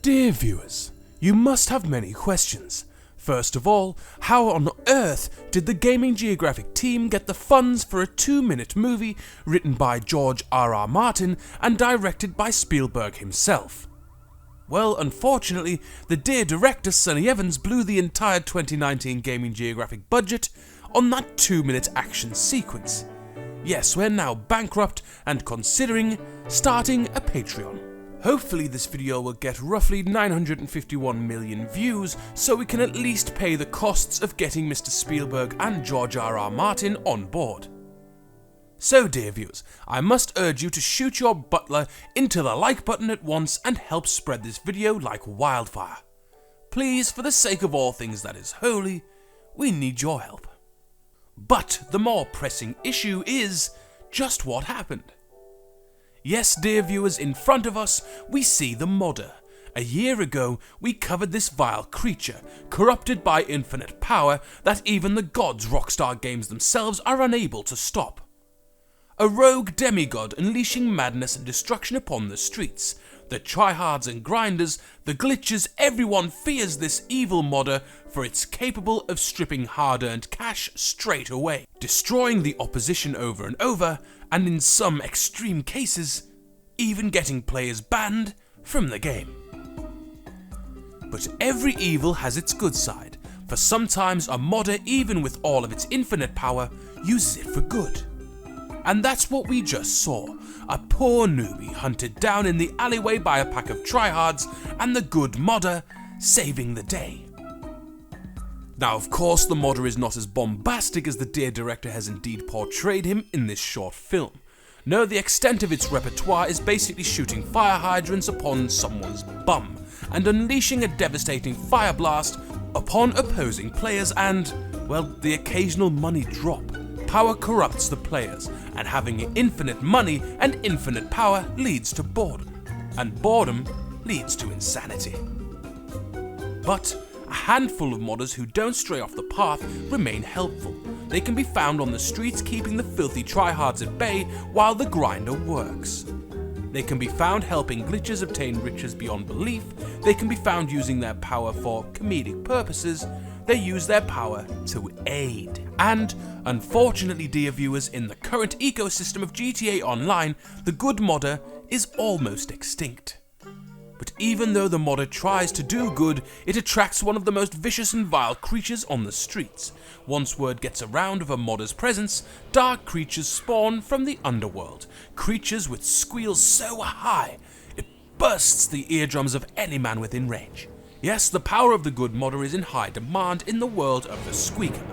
Dear viewers, you must have many questions. First of all, how on earth did the Gaming Geographic team get the funds for a 2-minute movie written by George R.R. Martin and directed by Spielberg himself? Well, unfortunately, the dear director Sonny Evans blew the entire 2019 Gaming Geographic budget on that 2-minute action sequence. Yes, we're now bankrupt and considering starting a Patreon. Hopefully this video will get roughly 951 million views, so we can at least pay the costs of getting Mr. Spielberg and George R.R. Martin on board. So dear viewers, I must urge you to shoot your butler into the like button at once and help spread this video like wildfire. Please, for the sake of all things that is holy, we need your help. But the more pressing issue is just what happened. Yes, dear viewers, in front of us we see the modder. A year ago we covered this vile creature, corrupted by infinite power that even the gods Rockstar Games themselves are unable to stop. A rogue demigod unleashing madness and destruction upon the streets. The Tryhards and Grinders, the glitches, everyone fears this evil modder, for it's capable of stripping hard-earned cash straight away, destroying the opposition over and over, and in some extreme cases, even getting players banned from the game. But every evil has its good side, for sometimes a modder, even with all of its infinite power, uses it for good. And that's what we just saw, a poor newbie hunted down in the alleyway by a pack of tryhards, and the good modder saving the day. Now of course the modder is not as bombastic as the dear director has indeed portrayed him in this short film. No, the extent of its repertoire is basically shooting fire hydrants upon someone's bum, and unleashing a devastating fire blast upon opposing players and, well, the occasional money drop. Power corrupts the players, and having infinite money and infinite power leads to boredom, and boredom leads to insanity. But a handful of modders who don't stray off the path remain helpful. They can be found on the streets keeping the filthy tryhards at bay while the grinder works. They can be found helping glitches obtain riches beyond belief. They can be found using their power for comedic purposes. They use their power to aid. And, unfortunately dear viewers, in the current ecosystem of GTA Online, the good modder is almost extinct. But even though the modder tries to do good, it attracts one of the most vicious and vile creatures on the streets. Once word gets around of a modder's presence, dark creatures spawn from the underworld. Creatures with squeals so high, it bursts the eardrums of any man within range. Yes, the power of the good modder is in high demand in the world of the Squeaker.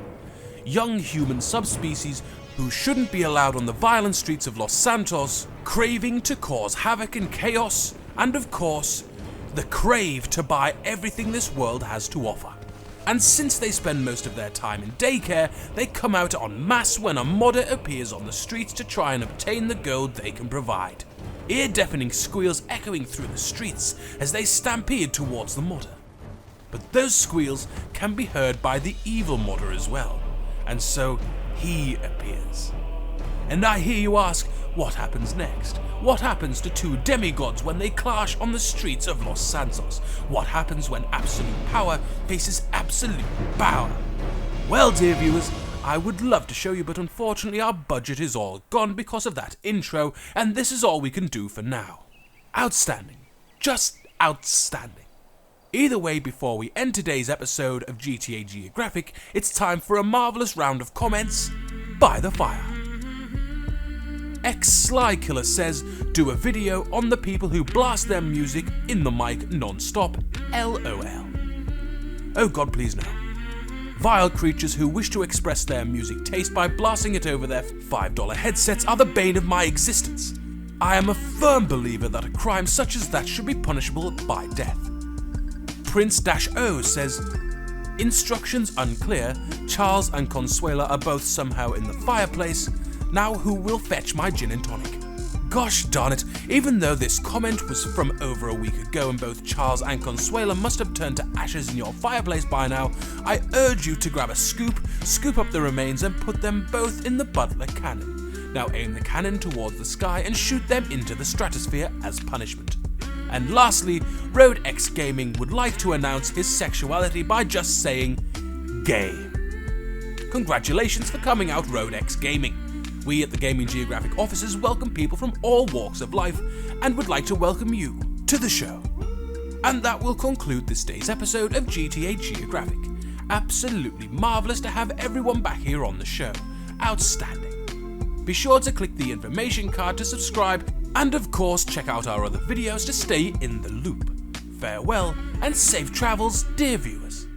Young human subspecies who shouldn't be allowed on the violent streets of Los Santos, craving to cause havoc and chaos, and of course, the crave to buy everything this world has to offer. And since they spend most of their time in daycare, they come out en masse when a modder appears on the streets to try and obtain the gold they can provide. Ear-deafening squeals echoing through the streets as they stampede towards the modder. But those squeals can be heard by the evil modder as well, and so he appears. And I hear you ask, what happens next? What happens to two demigods when they clash on the streets of Los Santos? What happens when absolute power faces absolute power? Well, dear viewers, I would love to show you, but unfortunately our budget is all gone because of that intro, and this is all we can do for now. Outstanding. Just outstanding. Either way, before we end today's episode of GTA Geographic, it's time for a marvellous round of comments by the fire. X-Sly Killer says, do a video on the people who blast their music in the mic non-stop, LOL. Oh god, please no. Vile creatures who wish to express their music taste by blasting it over their $5 headsets are the bane of my existence. I am a firm believer that a crime such as that should be punishable by death. Prince-O says, instructions unclear, Charles and Consuela are both somehow in the fireplace, now who will fetch my gin and tonic? Gosh darn it, even though this comment was from over a week ago and both Charles and Consuela must have turned to ashes in your fireplace by now, I urge you to grab a scoop up the remains and put them both in the Butler cannon. Now aim the cannon towards the sky and shoot them into the stratosphere as punishment. And lastly, Road X Gaming would like to announce his sexuality by just saying, game. Congratulations for coming out, Road X Gaming. We at the Gaming Geographic offices welcome people from all walks of life and would like to welcome you to the show. And that will conclude this day's episode of GTA Geographic. Absolutely marvellous to have everyone back here on the show. Outstanding. Be sure to click the information card to subscribe and of course check out our other videos to stay in the loop. Farewell and safe travels, dear viewers.